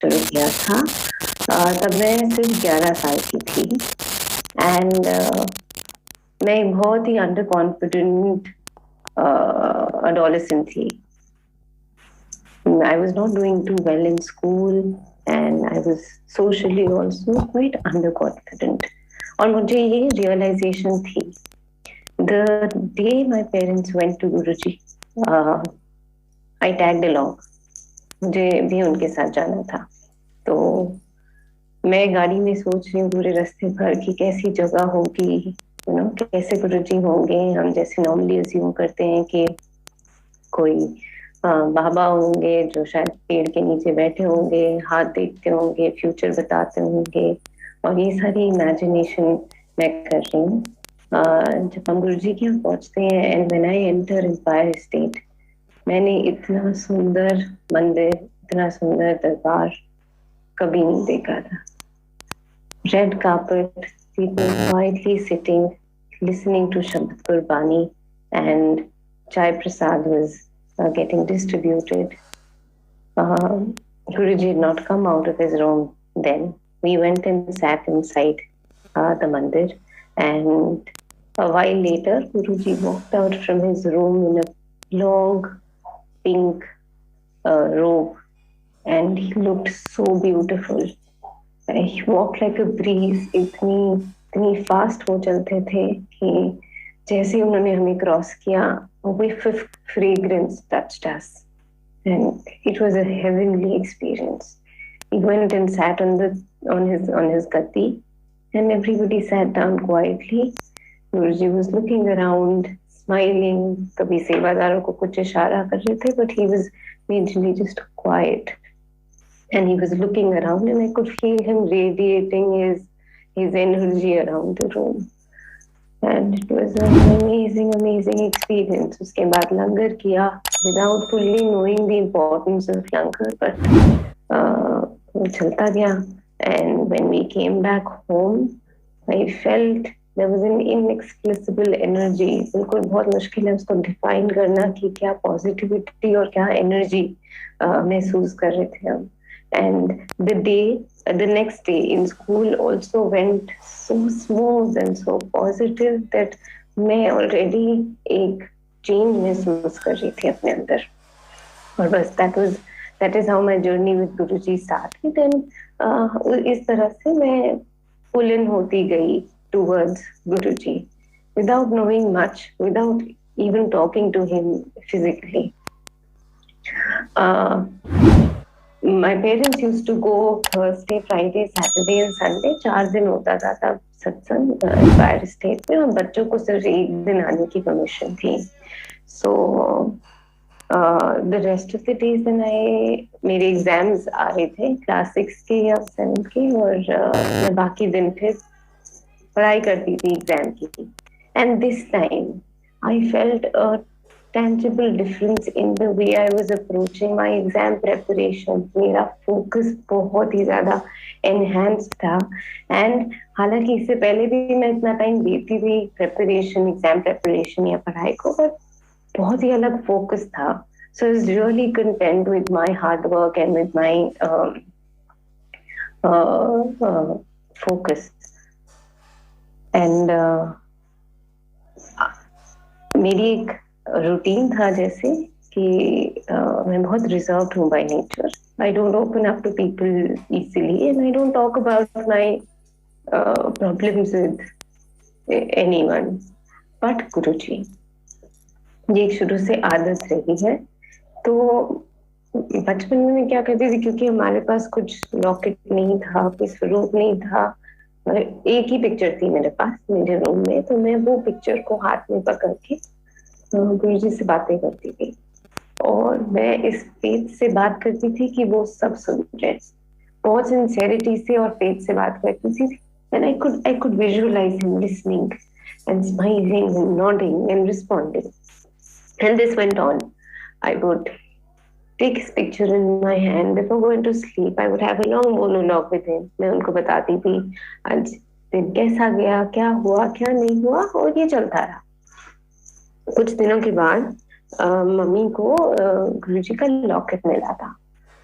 शुरू किया था। तब मैं सिर्फ 11 साल की थी एंड मैं एक बहुत ही अंडर कॉन्फिडेंट adolescent थी। I was not doing too well in school and I was socially also quite underconfident. और मुझे ये realization थी the day my parents went to Guruji, I tagged along. मुझे भी उनके साथ जाना था, तो मैं गाड़ी में सोच रही हूँ पूरे रास्ते भर की कैसी जगह होगी, कैसे गुरुजी होंगे। हम जैसे नॉर्मली अज्यूम करते हैं कि कोई बाबा होंगे जो शायद पेड़ के नीचे बैठे होंगे, हाथ देखते होंगे, फ्यूचर बताते होंगे, और ये सारी इमेजिनेशन मैं कर रही हूँ। जब हम गुरुजी के यहाँ पहुंचते हैं and when I enter Empire State, मैंने इतना सुंदर मंदिर, इतना सुंदर दरबार कभी नहीं देखा था। Red carpet, people quietly sitting, listening to Shabad Gurbani, and Chai Prasad was getting distributed. Guruji had not come out of his room then. We went and sat inside the mandir, and a while later, Guruji walked out from his room in a long pink robe, and he looked so beautiful. He walked like a breeze. इतनी fast वो चलते थे कि जैसे ही उन्होंने हमें cross किया, whiff of fragrance touched us, and it was a heavenly experience. He went and sat on his gatti, and everybody sat down quietly. Guruji was looking around, smiling. कभी सेवादारों को कुछ इशारा कर रहे थे, but he was majorly just quiet. And he was looking around and I could feel him radiating his energy around the room, and it was an amazing experience. उसके बाद लंगर किया without fully knowing the importance of langar, but वो चलता गया, and when we came back home I felt there was an inexplicable energy. बिल्कुल बहुत मुश्किल है उसको डिफाइन करना कि क्या पॉजिटिविटी और क्या एनर्जी महसूस कर रहे थे हम। And the next day in school also went so smooth and so positive that मैं already एक change महसूस कर रही थी अपने अंदर। और बस that is how my journey with Guruji started, and इस तरह से मैं pull in होती गई towards Guruji without knowing much, without even talking to him physically. My parents used to go Thursday, Friday, Saturday and Sunday. 4 दिन होता था तब सत्संग एम्पायर स्टेट में, और बच्चों को सिर्फ एक दिन आने की परमिशन थी। So the rest of the days then मेरे एग्जाम्स आ रहे थे क्लास 6 के या 7 के, और मैं बाकी दिन फिर पढ़ाई करती थी एग्जाम की। And this time I felt a tangible difference in the way I was approaching my exam preparation. मेरा focus बहुत ही ज़्यादा enhanced था, and हालांकि इससे पहले भी मैं इतना टाइम देती थी एग्जाम preparation या पढ़ाई को, पर बहुत ही अलग focus था. So I was really content with my hard work and with my focus. And मेरी एक रूटीन था जैसे कि मैं बहुत रिजर्व्ड हूँ by nature. I don't open up to people easily and I don't talk about my problems with anyone, but Guruji, ये शुरू से आदत रही है. तो बचपन में मैं क्या करती थी, क्योंकि हमारे पास कुछ लॉकेट नहीं था, कोई स्वरूप नहीं था, एक ही पिक्चर थी मेरे पास मेरे रूम में, तो मैं वो पिक्चर को हाथ में पकड़ के गुरुजी से बातें करती थी, और मैं इस फेथ से बात करती थी कि वो सब सुन रहे, बहुत सिंसेरिटी से और फेथ से बात करती थी. and I could visualize him listening and smiling and nodding and responding, and this went on. I would take his picture in my hand before going to sleep. I would have a long monologue with him. मैं उनको बताती थी आज दिन कैसा गया, क्या हुआ क्या नहीं हुआ, और ये चलता रहा. कुछ दिनों के बाद मम्मी को गुरुजी का लॉकेट मिला था,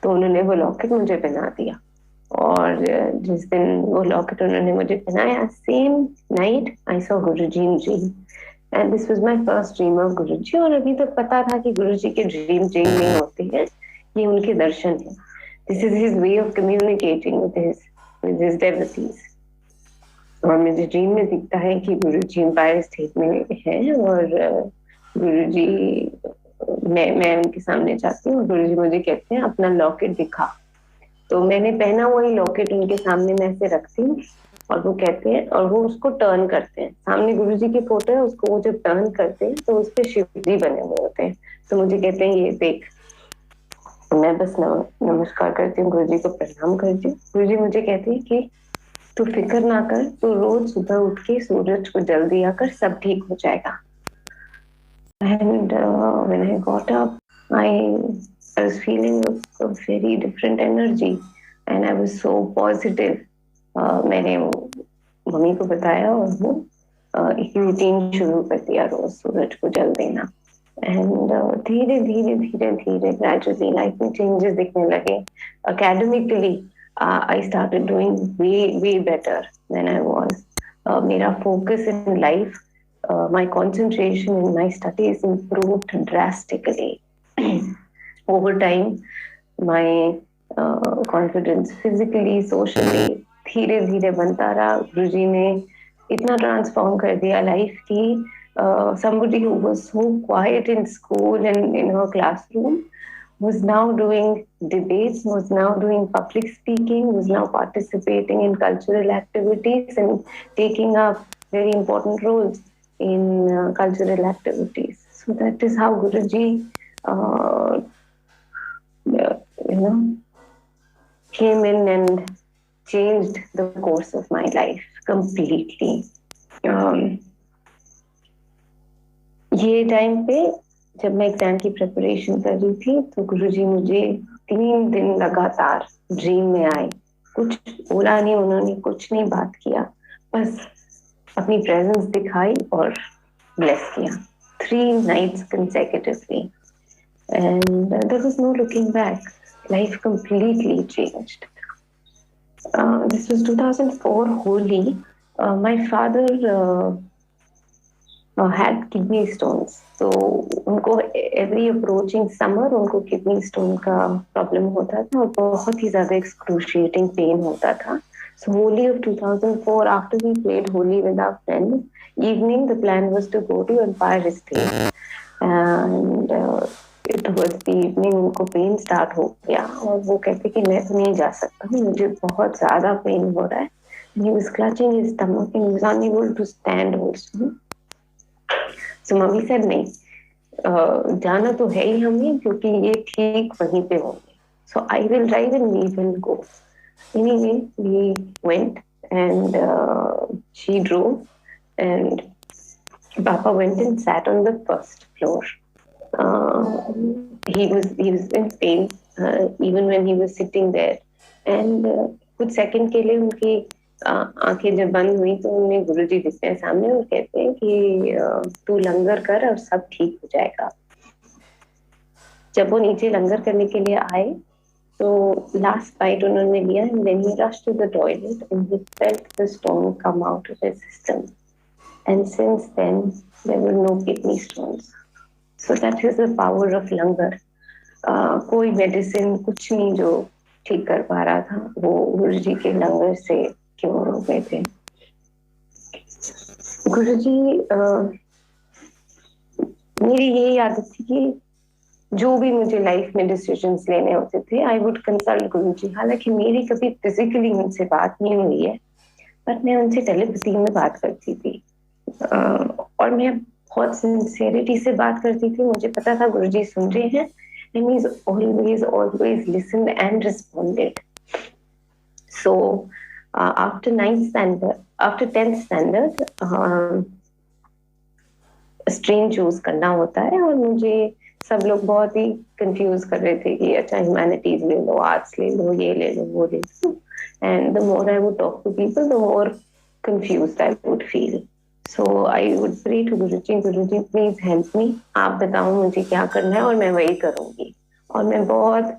तो उन्होंने वो लॉकेट मुझे पहना दिया। और जिस दिन वो लॉकेट उन्होंने मुझे पहनाया, same night I saw Guruji in dream, and this was my first dream of Guruji. और अभी तक पता था कि गुरुजी के ड्रीम ड्रीम नहीं होते हैं, ये उनके दर्शन है। This is his way of communicating with his devotees। और मुझे ड्रीम में दिखता है कि गुरुजी एम्पायर स्टेट में है, और गुरुजी, मैं उनके सामने जाती हूँ और गुरुजी मुझे कहते हैं अपना लॉकेट दिखा। तो मैंने पहना वही लॉकेट उनके सामने मैं ऐसे रखती हूँ, और वो कहते हैं, और वो उसको टर्न करते हैं, सामने गुरुजी की फोटो है, उसको वो जब टर्न करते हैं तो उस पे शिव जी बने हुए होते हैं। तो मुझे कहते हैं ये देख। तो मैं बस नमस्कार करती हूँ, गुरुजी को प्रणाम करती हूँ। गुरुजी मुझे कहते हैं कि तू फिक्र ना कर, तू रोज सुबह उठ के सूरज को जल दिया कर, सब ठीक हो जाएगा। And when I got up, I was feeling a very different energy, and I was so positive. मैंने मम्मी को बताया, और वो एक रूटीन शुरू कर दिया, रोज सूरज को जल देना। एंड धीरे धीरे धीरे धीरे ग्रेजुअली लाइफ में चेंजेस दिखने लगे। Academically I started doing way way better than I was. मेरा focus in life, my concentration in my studies improved drastically. Over time, my confidence physically, socially धीरे धीरे बनता रहा। गुरुजी ने इतना ट्रांसफॉर्म कर दिया लाइफ की। Somebody who was so quiet in school and in her classroom was now doing debates, was now doing public speaking, was now participating in cultural activities and taking up very important roles in cultural activities. So that is how Guruji, uh, you know, came in and changed the course of my life completely. ये time पे जब मैं exam की preparation कर रही थी, तो गुरुजी मुझे 3 दिन लगातार ड्रीम में आए। कुछ बोला नहीं उन्होंने, कुछ नहीं बात किया, बस अपनी प्रेजेंस दिखाई और ब्लेस किया। 3 nights consecutively, and there was no looking back. Life completely changed. This was 2004 Holi. My father had kidney stones, so उनको every approaching summer उनको kidney stone का problem होता था, और बहुत ही ज्यादा excruciating pain होता था। So Holi of 2004, after we played Holi with our friends, evening the plan was to go to Empire State, and towards the evening उनको पेन स्टार्ट हो गया, और वो कहते कि मैं तो नहीं जा सकता हूँ, मुझे बहुत ज्यादा पेन हो रहा है। He was clutching his stomach and he was unable to stand also. So mummy said नहीं, जाना तो है ही हमें, क्योंकि ये ठीक वहीं पे होंगे। So I will drive and we will go. Anyway, we went, and she drove, and Papa went and sat on the first floor. He was in pain even when he was sitting there, and कुछ second के लिए उनकी आंखें जब बंद हुई तो उन्हें गुरुजी दिखते हैं सामने, और कहते हैं कि तू लंगर कर और सब ठीक हो जाएगा। जब वो नीचे लंगर करने के लिए आए, तो लास्ट बाइट उन्होंने लिया, and then he rushed to the toilet and he felt the stone come out of his system, and since then there were no kidney stones. So that is the power of langar. कोई medicine कुछ नहीं जो ठीक कर पा रहा था, वो गुरुजी के लंगर से क्योर हो गए थे। गुरुजी, मेरी यही आदत थी कि जो भी मुझे लाइफ में डिसीजंस लेने होते थे, आई वुड कंसल्ट गुरुजी। हालांकि मेरी कभी फिजिकली उनसे बात नहीं हुई है, पर मैं उनसे टेलीपैथी में बात करती थी, और मैं बहुत सिंसियरिटी से बात करती थी। मुझे पता था गुरुजी सुन रहे हैं, and he's always listened and responded. So after 10th standard, stream choose करना होता है, और मुझे सब लोग बहुत ही कंफ्यूज कर रहे थे कि अच्छा ह्यूमैनिटीज ले लो, आर्ट्स ले लो, ये ले लो, वो ले लो। And the more I would talk to people, the more confused I would feel. So I would pray to Guruji, Guruji please help me, आप बताओ मुझे क्या करना है और मैं वही करूंगी। और मैं बहुत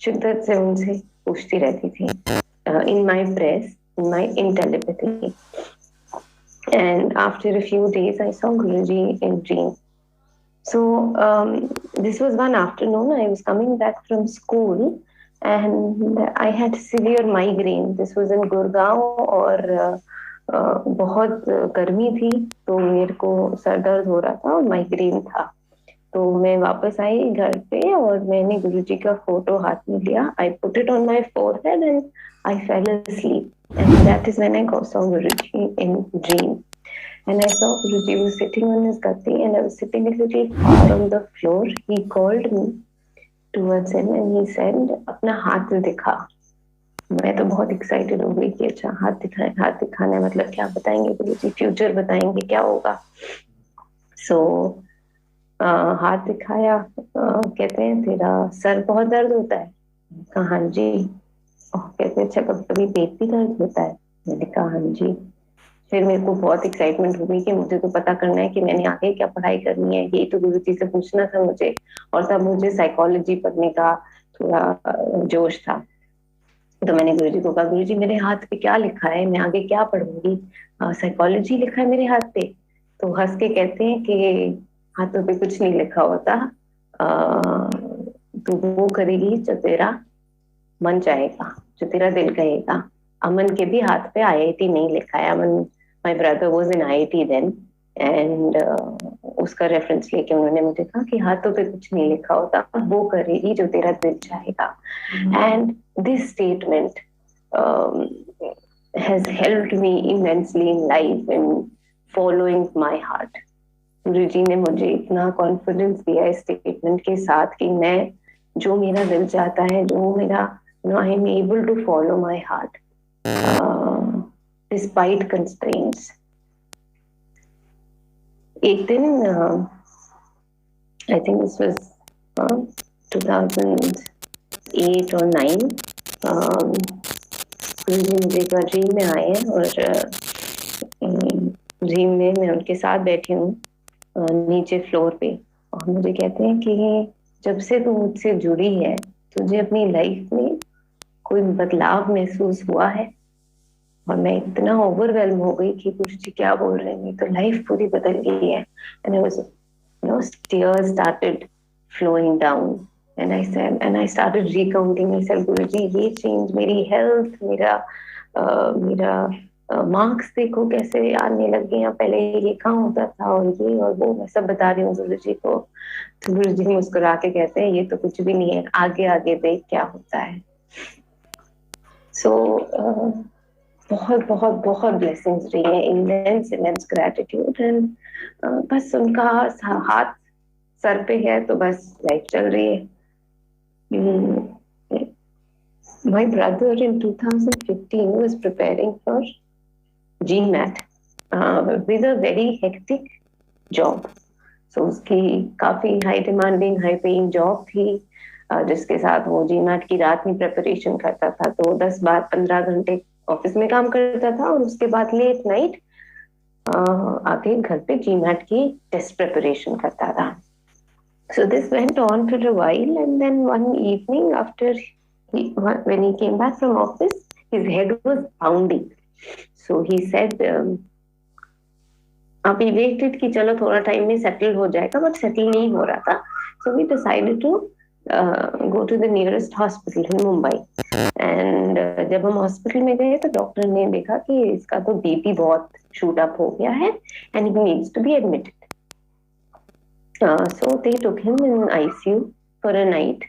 शिद्दत से उनसे पूछती रहती थी in my press, in my in telepathy. And after a few days, I saw Guruji in dream. So this was one afternoon. I was coming back from school, and I had severe migraine. This was in Gurgaon, और बहुत गर्मी थी, तो मेरे को sir दर्द हो रहा था और माइग्रेन था. तो मैं वापस आई घर पे और मैंने गुरुजी का फोटो हाथ में लिया. I put it on my forehead and I fail asleep, and that is when I saw Guruji in dream. And I saw Guruji was sitting on his gatti and I was sitting a little far on the floor. He called me towards him and he said, अपना हाथ दिखा. मैं तो बहुत excited हो गई कि अच्छा हाथ दिखाए, हाथ दिखाना है मतलब क्या बताएंगे गुरुजी, फ्यूचर बताएंगे क्या होगा. सो हाथ दिखाया. कहते हैं तेरा सर बहुत दर्द होता है. कहा हाँ जी. कहते हैं अच्छा कभी कभी पेट भी दर्द होता है. मैंने कहा हाँ जी. फिर मेरे को बहुत एक्साइटमेंट हो गई कि मुझे तो पता करना है कि मैंने आगे क्या पढ़ाई करनी है. यही तो गुरुजी से पूछना था मुझे. और तब मुझे साइकोलॉजी पढ़ने का थोड़ा जोश था. तो मैंने गुरुजी को कहा गुरुजी मेरे हाथ पे क्या लिखा है, मैं आगे क्या पढ़ूंगी. साइकोलॉजी लिखा है मेरे हाथ पे. तो हंस के कहते हैं कि हाथों पे कुछ नहीं लिखा होता. तू वो करेगी जो तेरा मन चाहेगा, जो तेरा दिल कहेगा. अमन के भी हाथ पे आईआईटी नहीं लिखा है. Aman my brother was in IIT then, and उसका रेफरेंस लेके उन्होंने मुझे कहा कि हाथों पे कुछ नहीं लिखा होता, वो करेगी जो तेरा दिल चाहेगा. And this statement has helped me immensely in life in following my heart. गुरुजी ने मुझे इतना कॉन्फिडेंस दिया इस स्टेटमेंट के साथ कि मैं जो मेरा दिल चाहता है, जो मेरा I am able to follow my heart despite constraints. एक दिन आई थिंक दिस वाज 2008 और 9, गुरुजी मुझे एक बार ड्रीम में आए हैं और ड्रीम में मैं उनके साथ बैठी हूँ नीचे फ्लोर पे. और मुझे कहते हैं कि जब से तू मुझसे जुड़ी है तुझे अपनी लाइफ में कोई बदलाव महसूस हुआ है. और मैं इतना ओवरवेल्म हो गई कि गुरुजी क्या बोल रहे हैं, तो लाइफ पूरी बदल गई है. And I was tears started flowing down and I said and I started recounting myself. गुरुजी ये चेंज, मेरी हेल्थ, मेरा मार्क्स देखो कैसे आने लग गए हैं, पहले ये कहाँ होता था और ये और वो. मैं सब बता रही हूँ गुरुजी को. तो गुरुजी मुस्कुरा के कहते हैं ये तो कुछ भी नहीं है, आगे आगे देख क्या होता है. सो बहुत बहुत बहुत ब्लेसिंग्स रही है, इमेंस ग्रेटिट्यूड. एंड बस उनका हाथ सर पे है तो बस लाइफ चल रही है. My brother in 2015 was preparing for GMAT with a very hectic job. So उसकी काफी high demanding high paying job थी, जिसके साथ वो GMAT की रात में प्रिपरेशन करता था. तो 10-15 घंटे ऑफिस में काम करता था और उसके बाद लेट नाइट आके घर पे GMAT की टेस्ट प्रिपरेशन करता था. So this went on for a while, and then one evening after when he came back from office, his head was pounding. So he said, we waited कि चलो थोड़ा time में settle हो जाएगा, but settle नहीं हो रहा था. So we decided to go to the nearest hospital in Mumbai. And जब हम हॉस्पिटल में गए तो डॉक्टर ने देखा कि इसका तो बीपी बहुत शूट अप हो गया है and he needs to be admitted. So they took him in ICU for a night,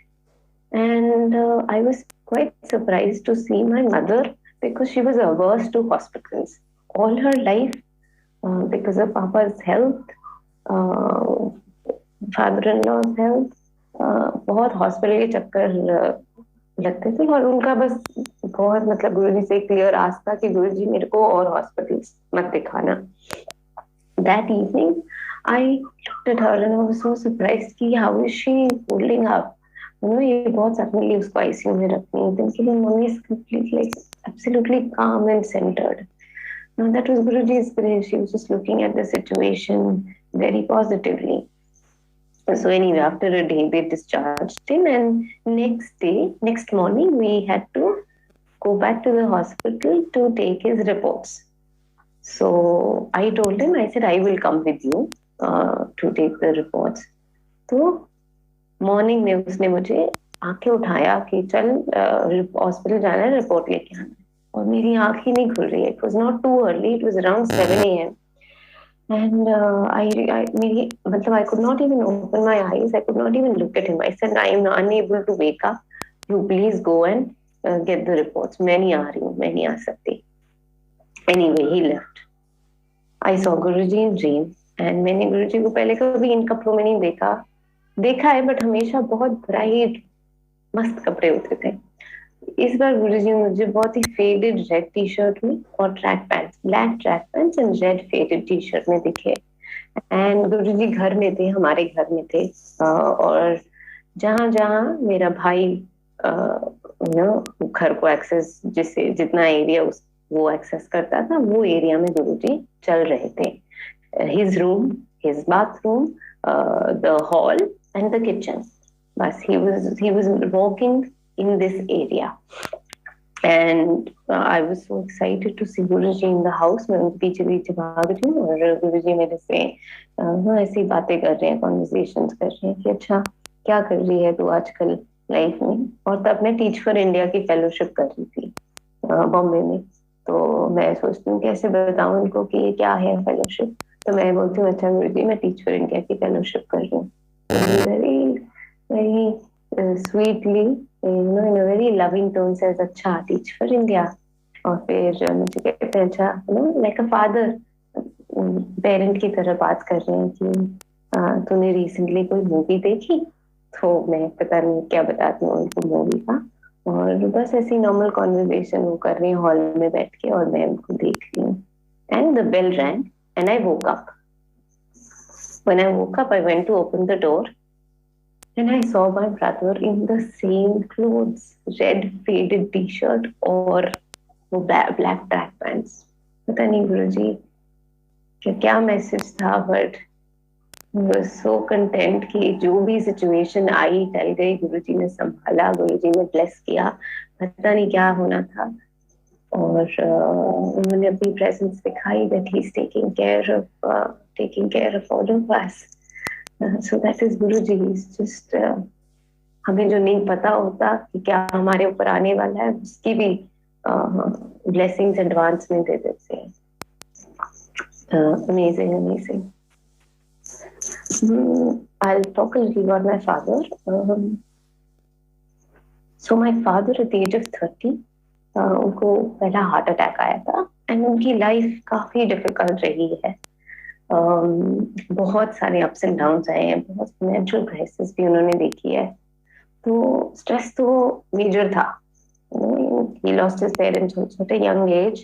and I was quite surprised to see my mother because she was averse to hospitals all her life because of Papa's health, father-in-law's health. बहुत hospital के चक्कर लगते थे और उनका बस बहुत मतलब गुरुजी से क्लियर आस्था कि गुरुजी मेरे को और हॉस्पिटल्स मत दिखाना. That evening I looked at her and I was so surprised कि how is she holding up. ये बहुत suddenly उसको ICU में रखनी है. Then कि mommy is completely like absolutely calm and centered. Now that was Guruji's grace. She was just looking at the situation very positively. So anyway, after a day, they discharged him, and next morning, we had to go back to the hospital to take his reports. So I told him, I said, I will come with you to take the reports. तो morning में उसने मुझे आके उठाया कि चल hospital जाना है, रिपोर्ट लेके आना है। और मेरी आंख ही नहीं खुल रही है। It was not too early, it was around 7 a.m. And I could not even open my eyes. I could not even look at him. I said, I am unable to wake up. You please go and get the reports. मैं नहीं आ रही हूँ, मैं नहीं आ सकती. Anyway, he left. I saw Guruji in dream. And मैंने गुरुजी को पहले कभी इन कपड़ों में नहीं देखा है, बट हमेशा बहुत ब्राइट मस्त कपड़े होते थे। इस बार गुरुजी मुझे बहुत ही फेडेड रेड टी शर्ट में और track pants, black track pants and red faded T shirt में दिखे। एंड गुरुजी घर में थे, हमारे घर में थे। और जहां जहां मेरा भाई घर को एक्सेस, जिससे जितना एरिया वो एक्सेस करता था, वो एरिया में गुरुजी चल रहे थे। His room, his bathroom, the hall and the kitchen. But he was walking in this area, and I was so excited to see Guruji in the house. मैं उनके पीछे पीछे भाग रही हूँ और गुरुजी मेरे से ऐसी बातें कर रहे हैं, कॉन्वर्सेशंस कर रहे हैं कि अच्छा क्या कर रही है तू आजकल लाइफ में। और तब मैं टीच फॉर इंडिया की फेलोशिप कर रही थी बॉम्बे में। तो मैं सोचती हूँ कैसे बताऊँ उनको कि ये क्या है फेलोशिप। तो मैं बोलती हूँ अच्छा गुरुजी मैं टीच फॉर इंडिया की फेलोशिप कर रही हूँ। very sweetly, in a very loving tone says, अच्छा teach for India. और फिर मुझे कहते हैं अच्छा, like a father, पेरेंट की तरह बात कर रहे हैं कि तूने रिसेंटली कोई मूवी देखी। तो मैं पता नहीं क्या बताती हूँ उनको मूवी का, और बस ऐसी नॉर्मल कॉन्वर्सेशन वो कर रही है हॉल में बैठ के, और मैं उनको देख रही हूँ। And the bell rang and I woke up. When I woke up, I went to open the door and I saw my brother in the same clothes, red faded t-shirt और वो black track pants. पता नहीं गुरुजी क्या message था, but was so content कि जो भी situation आई टल गई, गुरुजी ने संभाला, गुरुजी ने ब्लेस किया, पता नहीं क्या होना था। और उन्होंने अपनी प्रेजेंस दिखाई that he's taking care of all of us. So that is Guruji. He's just हमें जो नहीं पता होता कि क्या हमारे ऊपर आने वाला है, उसकी भी blessings एडवांस में दे देते हैं। Amazing. I'll talk a little about my father. So my father at the age of 30, उनको पहला हार्ट अटैक आया था एंड उनकी लाइफ काफी डिफिकल्ट रही है। बहुत सारे अप्स एंड डाउन्स आए हैं, बहुत फाइनेंशियल क्राइसिस भी उन्होंने देखी है। तो स्ट्रेस तो मेजर था। He lost his parents also at a young age,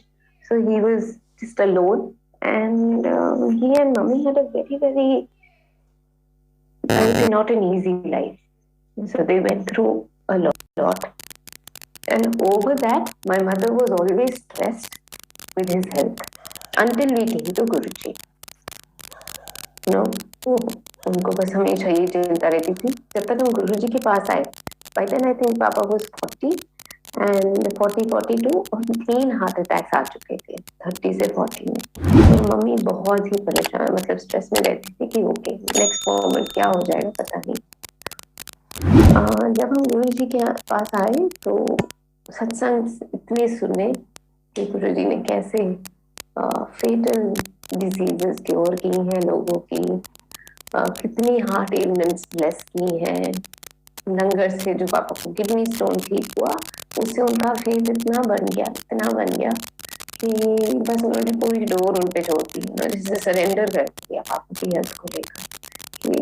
so he was just alone, and he and mommy had a very I would say not an easy life. So they went through a lot. And over that, my mother was always stressed with his health until we came to Guruji. उनको बस हमेशा ये चिंता रहती थी। जब तक हम गुरुजी के पास आए, by then I think पापा was 40 and 42 और 3 हार्ट अटैक्स आ चुके थे 30 से 40 में। तो मम्मी बहुत ही परेशान, मतलब स्ट्रेस में रहती थी कि ओके नेक्स्ट मोमेंट क्या हो जाएगा पता नहीं। जब हम गुरुजी के पास आए तो सत्संग इतने सुने कि गुरुजी ने कैसे फेटल डिजीजेस क्योर की हैं लोगों की, कितनी हार्ट एलिमेंट्स ब्लेस की हैं। लंगर से जो पापा को किडनी स्टोन ठीक हुआ, उससे उनका फेथ इतना बन गया कि बस उन्होंने पूरी डोर उन पे छोड़ दी। उन्होंने सरेंडर कर दिया पापा की हेल्थ को लेकर कि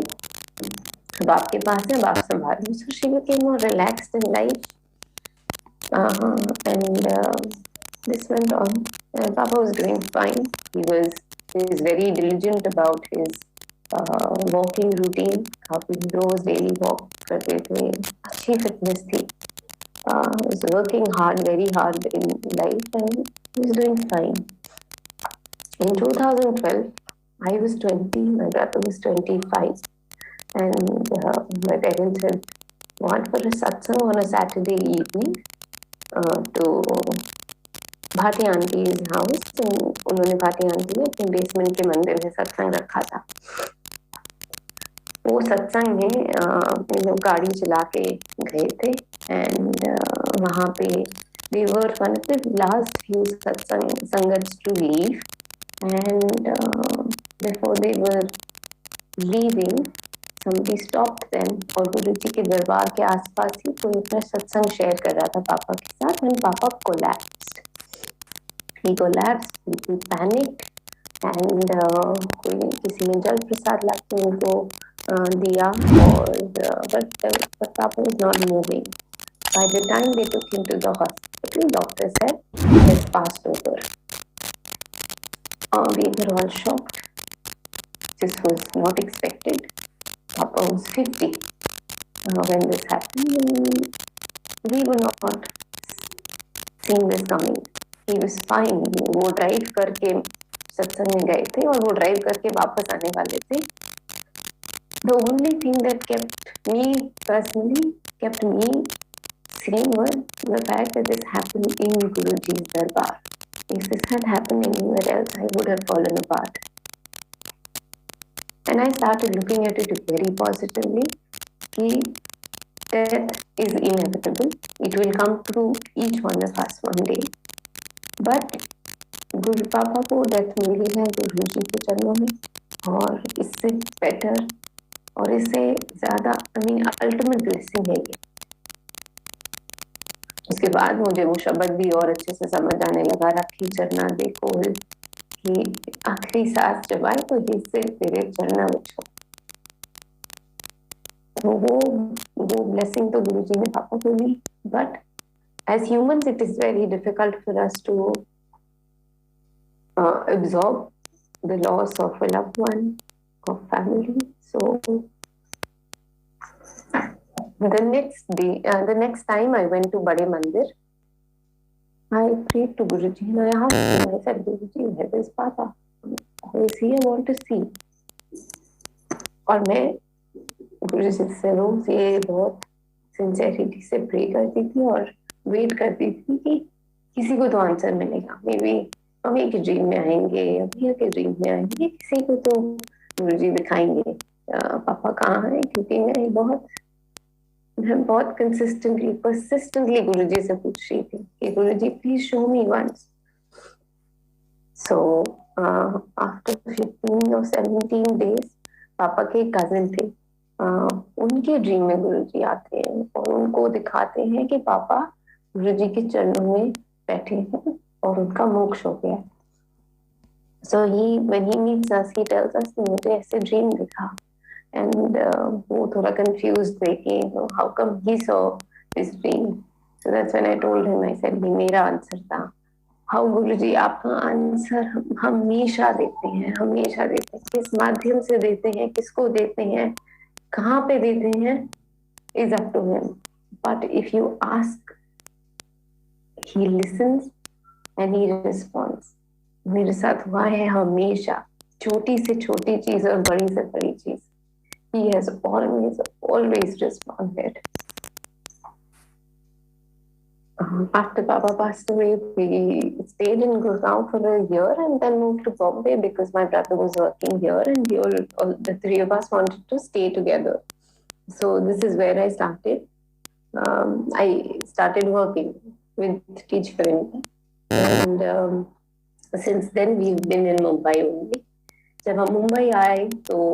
अब आपके पास है, अब आप संभालिए। So she became more relaxed in life, and this went on. Papa was doing fine. He is very diligent about his walking routine, काफी रोज डेली वॉक करते थे, अच्छी फिटनेस थी, was working hard, very hard in life, and he was doing fine. In 2012, I was 20, my brother was 25. and my parents had gone for a satsang on a Saturday evening to Bhati aunties house. उन्होंने Bhati aunty ने अपने basement के मंदिर में सत्संग रखा था. वो सत्संग में हम लोग गाड़ी चला के गए थे एंड वहाँ पे we were one of the last few satsang sangats to leave, and before they were leaving somebody stopped them. और गुरु जी के दरबार के आसपास ही कोई अपना सत्संग शेयर कर रहा था पापा के साथ, and पापा collapsed. He collapsed, he panicked, and कोई किसी ने जल प्रसाद लाके उनको दिया, और but Papa was not moving. By the time they took him to the hospital, doctor said he has passed over. We were all shocked. This was not expected. Papa was 50 when this happened. We were not seeing this coming. He was fine. वो drive करके सत्संग में गए थे और वो drive करके वापस आने वाले थे. The only thing that kept me personally sane was the fact that this happened in Guruji's darbar. If this had happened anywhere else, I would have fallen apart. And I started looking at it very positively. Death is inevitable. It will come to each one of us one day. But गुरु पापा को death मिली है गुरु जी के चरणों में, और इससे better और इससे ज्यादा अल्टीमेट ब्लेसिंग है ये. उसके बाद मुझे वो शब्द भी और अच्छे से समझ आने लगा, रखी चरना देखो कि आखिरी सांस जब आए तो जिससे तेरे चरना बचो. तो वो ब्लेसिंग तो गुरु जी ने पापा को दी. But as humans it is very difficult for us to absorb the loss of a loved one, of family. So the next time I went to Bade Mandir, I prayed to Guruji and I asked him, I said, Guruji, where is Papa? Who is he? I want to see. और मैं गुरुजी से रोज ये बहुत sincerity से pray करती थी और wait करती थी कि किसी को तो आंसर मिलेगा. मे बी अभी के ड्रीम में आएंगे, अभी के ड्रीम में आएंगे, किसी को तो गुरुजी दिखाएंगे पापा कहाँ है. क्योंकि मैं बहुत परसिस्टेंटली गुरुजी से पूछ रही थी कि Guruji please show me once. So after 15 or 17 days पापा के कजिन थे, उनके ड्रीम में गुरुजी आते हैं और उनको दिखाते हैं कि पापा गुरुजी के चरणों में बैठे हैं और उनका मोक्ष हो गया. So when he meets us, he tells us कि मुझे ऐसे ड्रीम दिखा, and वो थोड़ा confused थे कि how come he saw this dream. So that's when I told him, I said ये मेरा आंसर था. How गुरुजी आपका आंसर हमेशा देते हैं, किस माध्यम से देते हैं, किसको देते हैं, कहाँ पे देते हैं, is up to him. But if you ask, he listens and he responds. मेरे साथ हुआ है हमेशा, छोटी से छोटी चीज और बड़ी से बड़ी चीज. He has always responded. After Papa passed away, we stayed in Gurgaon for a year and then moved to Bombay because my brother was working here and the three of us wanted to stay together. So this is where I started. I started working with Teach for India, and since then we've been in Mumbai only. जब हम मुंबई आए तो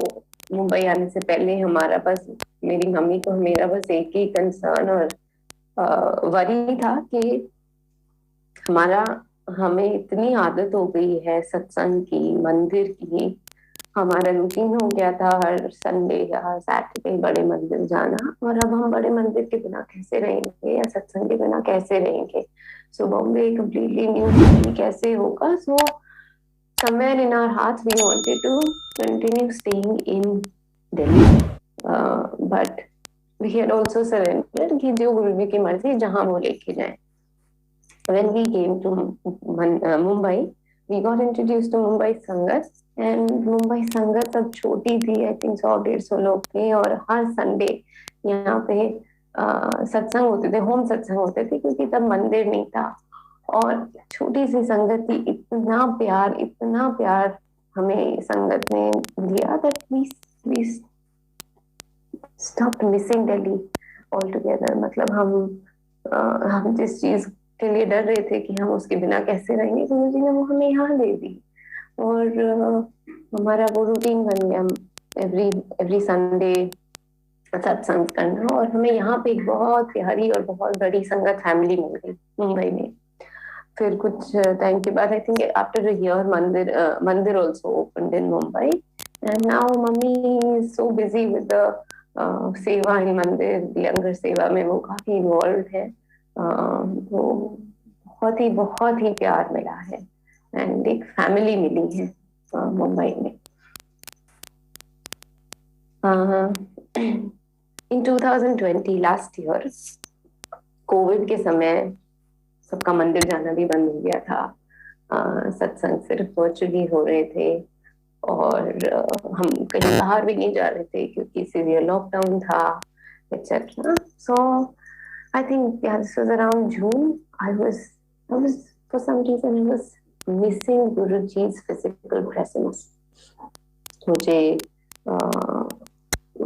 मुंबई आने से पहले हमारा बस, मेरी मम्मी को मेरा बस एक ही कंसर्न और वरी था कि हमें इतनी आदत हो गई है सत्संग की, मंदिर की. हमारा रूटीन हो गया था हर संडे या सैटरडे बड़े मंदिर जाना, और अब हम बड़े मंदिर के बिना कैसे रहेंगे या सत्संग के बिना कैसे रहेंगे. सो बॉम्बे कंप्लीटली न्यू सिटी, कैसे होगा. सो somewhere in our hearts we wanted to continue staying in Delhi, but we had also surrendered कि जो गुरु जी की मर्जी जहाँ वो लेके जाए. When we came to Mumbai, we got introduced to Mumbai Sangat. And Mumbai संगत तब छोटी थी, आई थिंक 100-150 लोग थे, और हर संडे यहाँ पे सत्संग होते थे, होम सत्संग होते थे, क्योंकि तब मंदिर नहीं था और छोटी सी संगत थी। इतना प्यार हमें संगत ने दिया that we stopped missing Delhi altogether. मतलब हम जिस चीज के लिए डर रहे थे कि हम उसके बिना कैसे रहेंगे, गुरु जी ने वो हमें यहाँ दे दी, और हमारा वो रूटीन बन गया एवरी एवरी संडे सत्संग करना। और हमें यहाँ पे एक बहुत प्यारी और बहुत बड़ी संगत फैमिली मिल गई मुंबई में। फिर कुछ टाइम के बाद, I think after a year, mandir also opened in Mumbai, and now mummy is so busy with the seva in मंदिर, लंगर सेवा में वो काफी इन्वॉल्व है। तो बहुत ही प्यार मिला है एंड एक फैमिली मिली है मुंबई में। इन 2020 लास्ट ईयर कोविड के समय सबका मंदिर जाना भी बंद हो गया था, सत्संग सिर्फ वर्चुअली हो रहे थे, और हम कहीं बाहर भी नहीं जा रहे थे क्योंकि सीवियर लॉकडाउन था etcetera. So I think this was around June. I was for some reason I was missing गुरुजी's फिजिकल प्रेजेंस। मुझे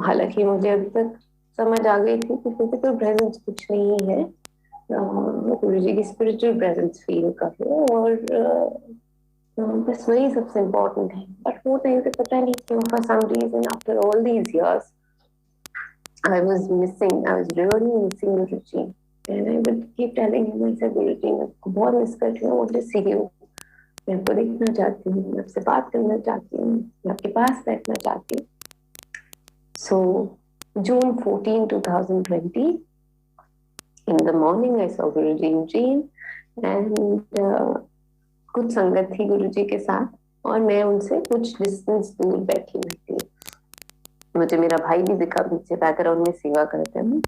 हालांकि मुझे अभी तक समझ आ गई थी कि फिजिकल प्रेजेंस कुछ नहीं है, गुरु जी की स्पिरिचुअल प्रेजेंस फील कर लो, और बस वही सबसे इम्पोर्टेंट है। बट वो टाइम पे पता नहीं क्यों, for some reason after all these years I was really missing Guru ji, and I would keep telling him, I said Guru ji मैं आपको बहुत मिस करती हूँ, वांट टू सी यू, मैं आपको देखना चाहती हूँ, मैं आपसे बात करना चाहती हूँ, मैं आपके पास बैठना चाहती हूँ। So June 14, 2020, in the morning I saw Guruji in dream, and कुछ संगत थी गुरुजी के साथ, और मैं उनसे कुछ डिस्टेंस दूर बैठी हुई थी। मुझे मेरा भाई भी दिखा पीछे बैकग्राउंड में सेवा करते हैं।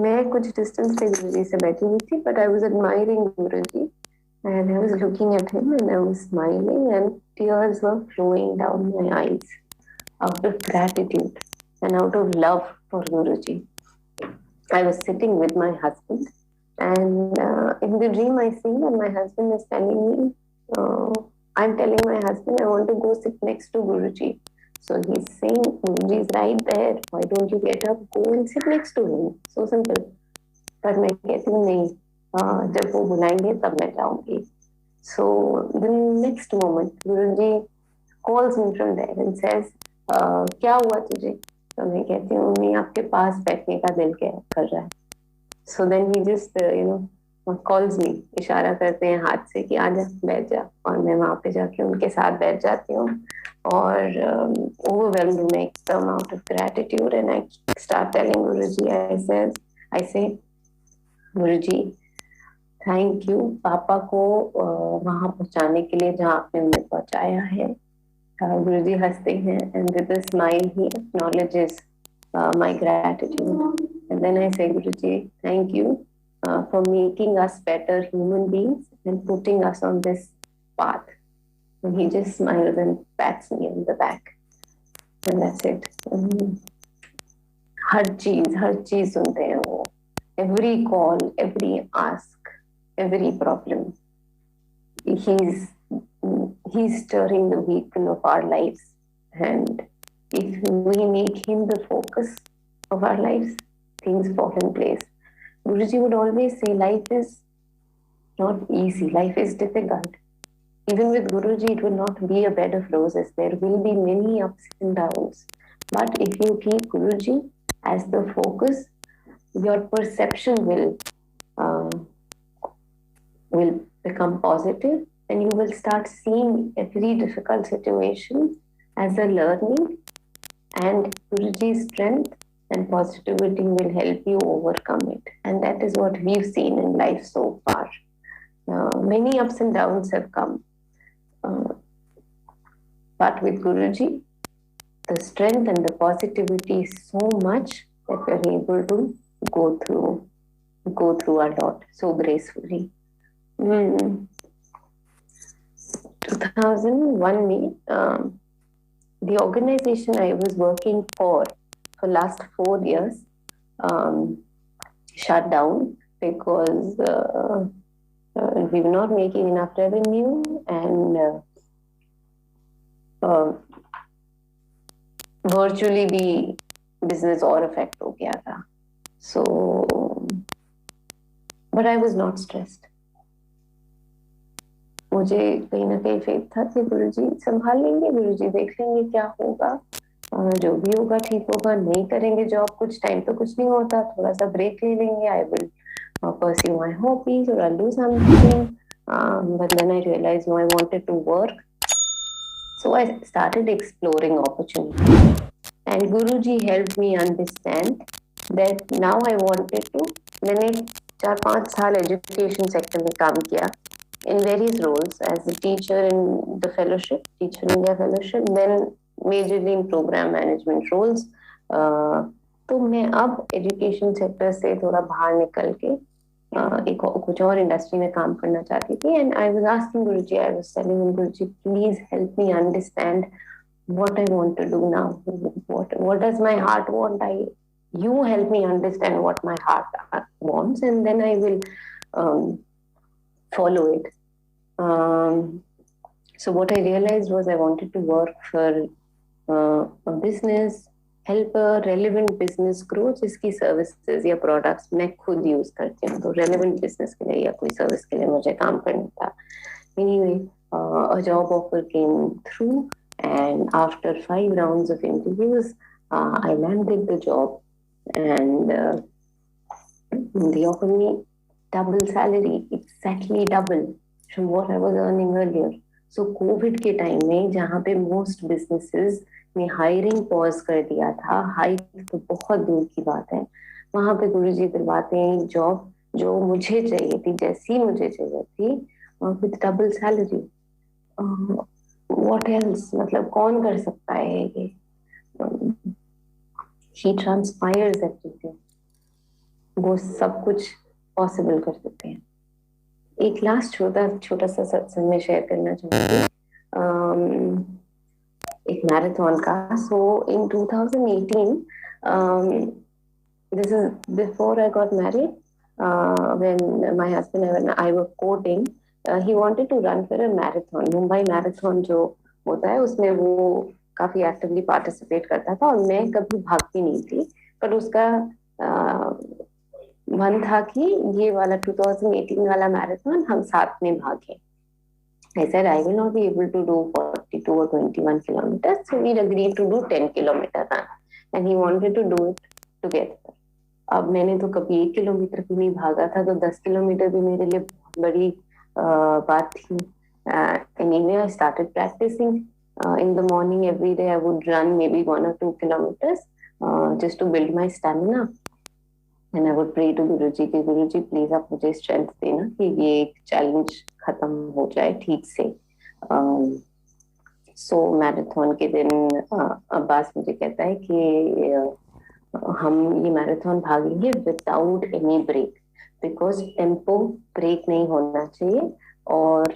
मैं कुछ डिस्टेंस पे गुरुजी से बैठी हुई थी, but I was admiring Guruji, and I was looking at him and I was smiling, and tears were flowing down my eyes out of gratitude and out of love for Guruji. I was sitting with my husband, and in the dream I see that my husband is telling me, I'm telling my husband I want to go sit next to Guruji. So he's saying, Guruji is right there, why don't you get up, go and sit next to him, so simple. पर मैं कहती हूँ नहीं, जब वो बुलाएंगे तब मैं जाऊंगी। So the next moment Guruji calls me from there and says, क्या हुआ तुझे? तो मैं कहती हूँ नहीं, आपके पास बैठने का दिल कर रहा है। So then he just calls me, इशारा करते हैं हाथ से कि आजा बैठ जा, और मैं वहां पे जाके उनके साथ बैठ जाती हूँ, और overwhelmed में एकदम out of gratitude, and I start telling Guruji, I say Guruji thank you पापा को वहां पहुंचाने के लिए जहाँ आपने उन्हें पहुंचाया है। Guruji हंसते हैं, and with a smile he acknowledges my gratitude, and then I say, Guruji, thank you for making us better human beings and putting us on this path. And he just smiles and pats me on the back, and that's it. हर चीज सुनते हैं वो, every call, every ask, every problem. He's stirring the wheel of our lives, and if we make him the focus of our lives, things fall in place. Guruji would always say, life is not easy, life is difficult. Even with Guruji, it will not be a bed of roses. There will be many ups and downs. But if you keep Guruji as the focus, your perception will become positive, and you will start seeing every difficult situation as a learning, and Guruji's strength and positivity will help you overcome it. And that is what we've seen in life so far. Many ups and downs have come, but with Guruji, the strength and the positivity is so much that we're able to go through a lot so gracefully. 2001 में the organization I was working for last 4 years shut down because we were not making enough revenue and virtually भी business और affect हो गया था. So, but I was not stressed. मुझे कहीं ना कहीं फेथ था कि गुरुजी संभाल लेंगे, गुरुजी देख लेंगे क्या होगा, जो भी होगा ठीक होगा, नहीं करेंगे जॉब कुछ टाइम तो कुछ नहीं होता, थोड़ा सा ब्रेक ले लेंगे, I will pursue my hobbies or I'll do something. But then I realized no, I wanted to work. So I started exploring opportunities. And Guruji helped me understand that now I wanted to. मैंने 4-5 साल education sector में काम किया in various roles as a teacher in the fellowship, Teacher India Fellowship, then majorly in program management roles. तो मैं अब education sector से थोड़ा बाहर निकल के एक कुछ और इंडस्ट्री में काम करना चाहती थी. And I was asking Guruji, I was telling him, Guruji please help me understand what I want to do now. What does my heart want? You help me understand what my heart wants, and then I will follow it. So what I realized was I wanted to work for a business, help a relevant business grow जिसकी services या products मैं खुद use करती हूँ. तो relevant business के लिए या कोई service के लिए मुझे काम करना था. Anyway, a job offer came through. And after 5 rounds of interviews, I landed the job, and they offered me double salary, exactly double from what I was earning earlier. So COVID के time में जहाँ पे most businesses ने hiring pause कर दिया था, hike तो बहुत दूर की बात है, वहाँ पे गुरुजी दिलवाते हैं एक job जो मुझे चाहिए थी, जैसी मुझे चाहिए थी, with double salary. What else? मतलब कौन कर सकता है ये? He transpires everything. वो सब कुछ पॉसिबल कर देते हैं. एक लास्ट छोटा सा सत्संग में शेयर करना चाहूँगी, एक मैराथन का. So in 2018, this is before I got married, when my husband and I were courting. He wanted to run for a marathon. Mumbai marathon जो होता है उसमें वो काफी एक्टिवली पार्टिसिपेट करता था, और मैं कभी भागती नहीं थी, पर उसका मन था कि ये वाला 2018 वाला मैराथन हम साथ में भागें. I said I will not be able to do 42 or 21 kilometers, so we agreed to do 10 kilometer run, and he wanted to do it together. अब मैंने तो कभी 1 किलोमीटर भी नहीं भागा था, तो 10 किलोमीटर भी मेरे लिए बहुत बड़ी बात थी. Anyway, I started practicing. In the morning every day I would run maybe 1 or 2 kilometers just to build my stamina. And I would pray to Guruji कि Guruji please आप मुझे strength देना कि ये एक challenge खत्म हो जाए ठीक से. So मैराथन के दिन अब्बास मुझे कहता है कि हम ये मैराथन भागेंगे without any break, because tempo break नहीं होना चाहिए, और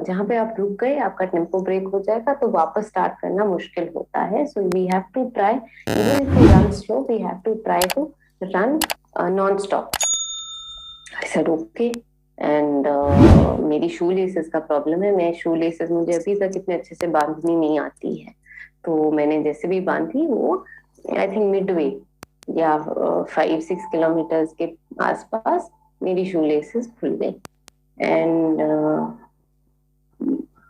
जहाँ पे आप रुक गए आपका टेम्पो ब्रेक हो जाएगा तो वापस स्टार्ट करना मुश्किल होता है. So we have to try, even if we run slow, we have to try to run non stop. I said okay. And मेरी शू लेसेस का प्रॉब्लम है, मैं शू लेसेस मुझे अभी तक इतने अच्छे से बांधनी नहीं आती है, तो मैंने जैसे भी बांधी वो आई थिंक मिडवे या 5-6 किलोमीटर्स के आसपास मेरी शू लेसेस खुल गई. एंड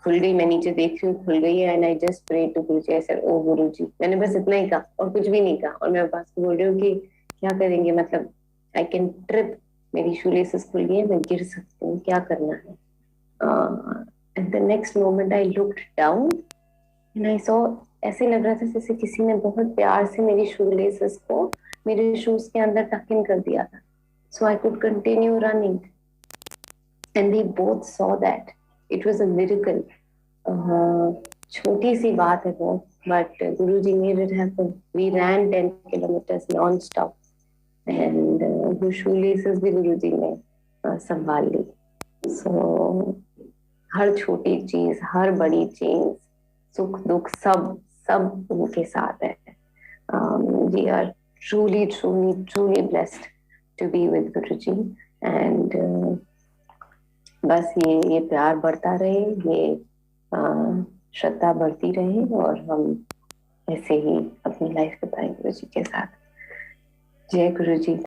खुल गई, मैं नीचे देख रही हूँ खुल गई है, and I just pray to Guruji. I said oh Guruji, मैंने बस इतना ही कहा और कुछ भी नहीं कहा, और मैं पास को बोल रही हूँ कि क्या करेंगे, मतलब आई कैन ट्रिप, मेरी शू लेसेस खुल गई है, मैं गिर सकती हूँ, क्या करना है. At the next moment I looked down and I saw, ऐसे लग रहा था जैसे किसी ने बहुत प्यार से मेरी शू लेसेस को मेरे शूज के अंदर टक इन कर दिया था. So I could continue running, and they both saw that. It was a miracle. छोटी सी बात है वो, but Guruji made it happen. We ran 10 kilometres non stop, and वो शू लेसेस भी गुरुजी ने संभाल ली. सो हर छोटी चीज, हर बड़ी चीज, सुख दुख सब सब उनके साथ है. We are truly, truly, truly blessed to be with Guruji. And बस ये प्यार बढ़ता रहे, ये श्रद्धा बढ़ती रहे, और हम ऐसे ही अपनी लाइफ बताएं गुरु जी के साथ. जय गुरु जी.